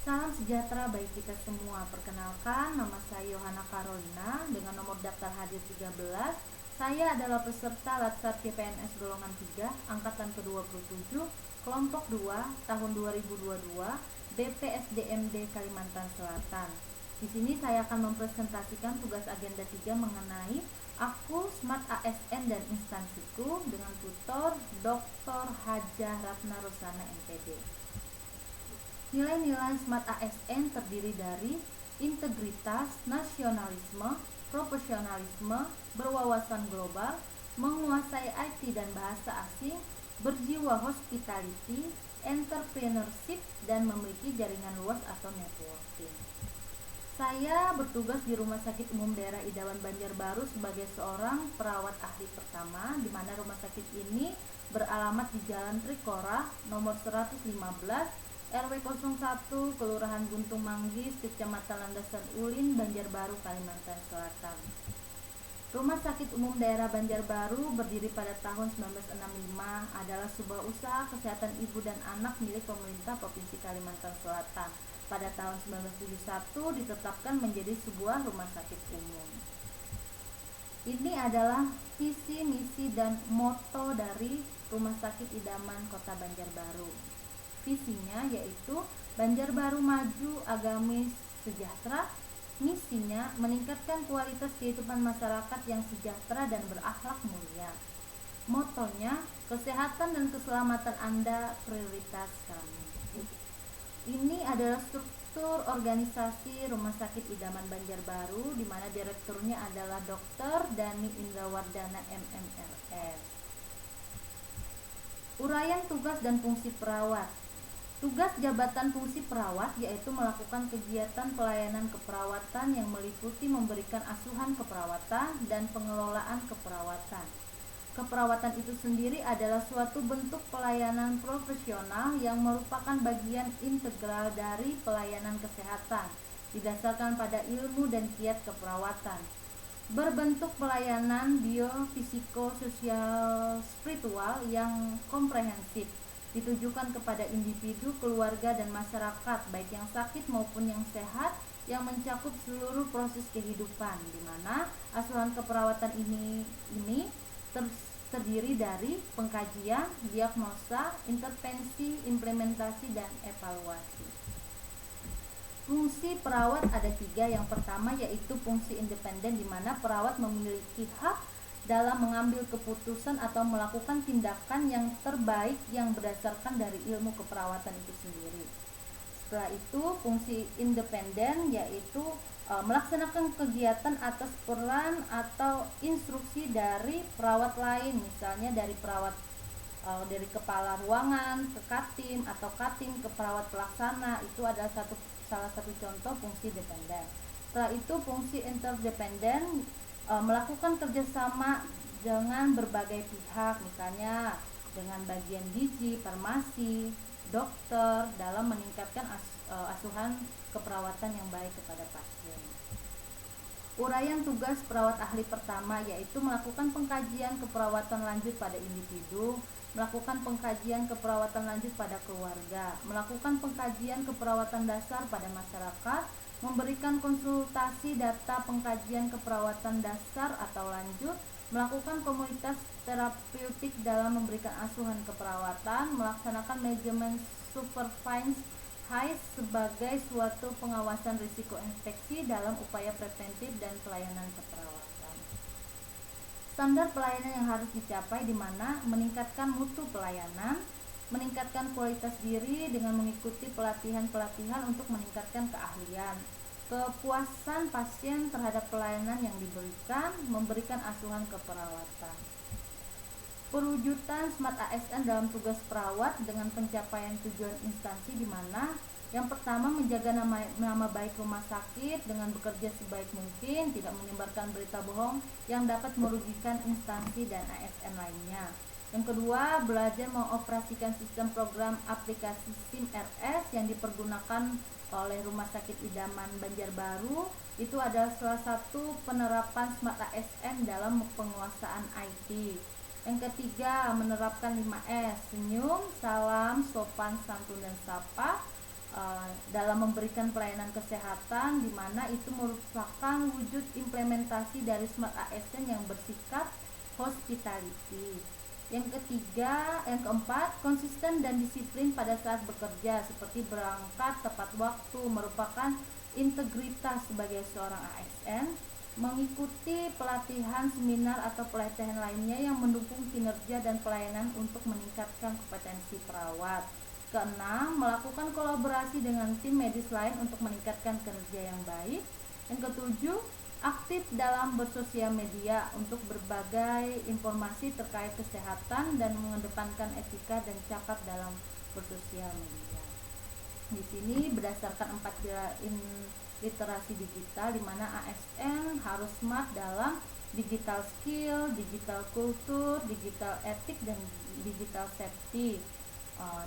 Salam sejahtera bagi kita semua. Perkenalkan, nama saya Yohana Carolina dengan nomor daftar hadir 13. Saya adalah peserta Latsar CPNS golongan 3 angkatan ke-27 kelompok 2 tahun 2022 BPSDMD Kalimantan Selatan. Di sini saya akan mempresentasikan tugas agenda 3 mengenai aku, Smart ASN dan instansiku dengan tutor Dr. Hajah Ratna Rosana MPD. Nilai-nilai Smart ASN terdiri dari integritas, nasionalisme, profesionalisme, berwawasan global, menguasai IT dan bahasa asing, berjiwa hospitality, entrepreneurship, dan memiliki jaringan luas atau networking. Saya bertugas di Rumah Sakit Umum Daerah Idaman Banjarbaru sebagai seorang perawat ahli pertama, di mana rumah sakit ini beralamat di Jalan Trikora, nomor 115, RW 01, Kelurahan Guntung Manggis, Kecamatan Landasan Ulin, Banjarbaru, Kalimantan Selatan. Rumah Sakit Umum Daerah Banjarbaru berdiri pada tahun 1965, adalah sebuah usaha kesehatan ibu dan anak milik pemerintah Provinsi Kalimantan Selatan. Pada tahun 1971 ditetapkan menjadi sebuah rumah sakit umum. Ini adalah visi, misi, dan moto dari Rumah Sakit Idaman Kota Banjarbaru. Visinya yaitu Banjarbaru maju, agamis, sejahtera. Misinya meningkatkan kualitas kehidupan masyarakat yang sejahtera dan berakhlak mulia. Motonya, kesehatan dan keselamatan Anda prioritas kami. Ini adalah struktur organisasi Rumah Sakit Idaman Banjarbaru, di mana direkturnya adalah Dr. Dani Indrawardana MMRS. Uraian tugas dan fungsi perawat. Tugas jabatan fungsi perawat yaitu melakukan kegiatan pelayanan keperawatan yang meliputi memberikan asuhan keperawatan dan pengelolaan keperawatan. Keperawatan itu sendiri adalah suatu bentuk pelayanan profesional yang merupakan bagian integral dari pelayanan kesehatan, didasarkan pada ilmu dan kiat keperawatan. Berbentuk pelayanan biofisiko, sosial, spiritual yang komprehensif, ditujukan kepada individu, keluarga, dan masyarakat, baik yang sakit maupun yang sehat, yang mencakup seluruh proses kehidupan, di mana asuhan keperawatan ini terdiri dari pengkajian, diagnosa, intervensi, implementasi, dan evaluasi. Fungsi perawat ada 3. Yang pertama yaitu fungsi independen, di mana perawat memiliki hak dalam mengambil keputusan atau melakukan tindakan yang terbaik yang berdasarkan dari ilmu keperawatan itu sendiri. Setelah itu, fungsi independen yaitu melaksanakan kegiatan atas peran atau instruksi dari perawat lain, misalnya dari perawat dari kepala ruangan ke katim atau katim ke perawat pelaksana. Itu adalah salah satu contoh fungsi dependen. Setelah itu, fungsi interdependen melakukan kerjasama dengan berbagai pihak, misalnya dengan bagian gizi, farmasi, dokter, dalam meningkatkan asuhan keperawatan yang baik kepada pasien. Uraian tugas perawat ahli pertama yaitu melakukan pengkajian keperawatan lanjut pada individu, melakukan pengkajian keperawatan lanjut pada keluarga, melakukan pengkajian keperawatan dasar pada masyarakat, memberikan konsultasi data pengkajian keperawatan dasar atau lanjut, melakukan komunitas terapeutik dalam memberikan asuhan keperawatan, melaksanakan manajemen supervise sebagai suatu pengawasan risiko infeksi dalam upaya preventif dan pelayanan keperawatan. Standar pelayanan yang harus dicapai, di mana meningkatkan mutu pelayanan, meningkatkan kualitas diri dengan mengikuti pelatihan-pelatihan untuk meningkatkan keahlian, kepuasan pasien terhadap pelayanan yang diberikan, memberikan asuhan keperawatan. Perwujudan Smart ASN dalam tugas perawat dengan pencapaian tujuan instansi, di mana yang pertama menjaga nama baik rumah sakit dengan bekerja sebaik mungkin, tidak menyebarkan berita bohong yang dapat merugikan instansi dan ASN lainnya. Yang kedua, belajar mengoperasikan sistem program aplikasi SIM RS yang dipergunakan oleh Rumah Sakit Idaman Banjarbaru. Itu adalah salah satu penerapan Smart ASN dalam penguasaan IT. Yang ketiga, menerapkan 5S, senyum, salam, sopan, santun, dan sapa. dalam memberikan pelayanan kesehatan, di mana itu merupakan wujud implementasi dari Smart ASN yang bersikap hospitality. Yang keempat, konsisten dan disiplin pada saat bekerja, seperti berangkat tepat waktu, merupakan integritas sebagai seorang ASN, mengikuti pelatihan, seminar atau pelatihan lainnya yang mendukung kinerja dan pelayanan untuk meningkatkan kompetensi perawat. Keenam, melakukan kolaborasi dengan tim medis lain untuk meningkatkan kinerja yang baik. Yang ketujuh, aktif dalam bersosial media untuk berbagai informasi terkait kesehatan dan mengedepankan etika dan cakap dalam bersosial media. Di sini berdasarkan 4 pilar literasi digital, di mana ASN harus smart dalam digital skill, digital kultur, digital etik, dan digital safety.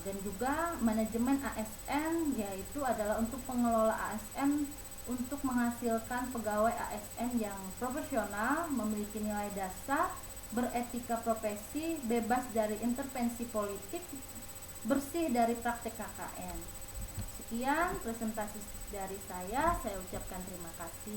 Dan juga manajemen ASN, yaitu adalah untuk pengelola ASN untuk menghasilkan pegawai ASN yang profesional, memiliki nilai dasar, beretika profesi, bebas dari intervensi politik, bersih dari praktek KKN. Sekian presentasi dari saya ucapkan terima kasih.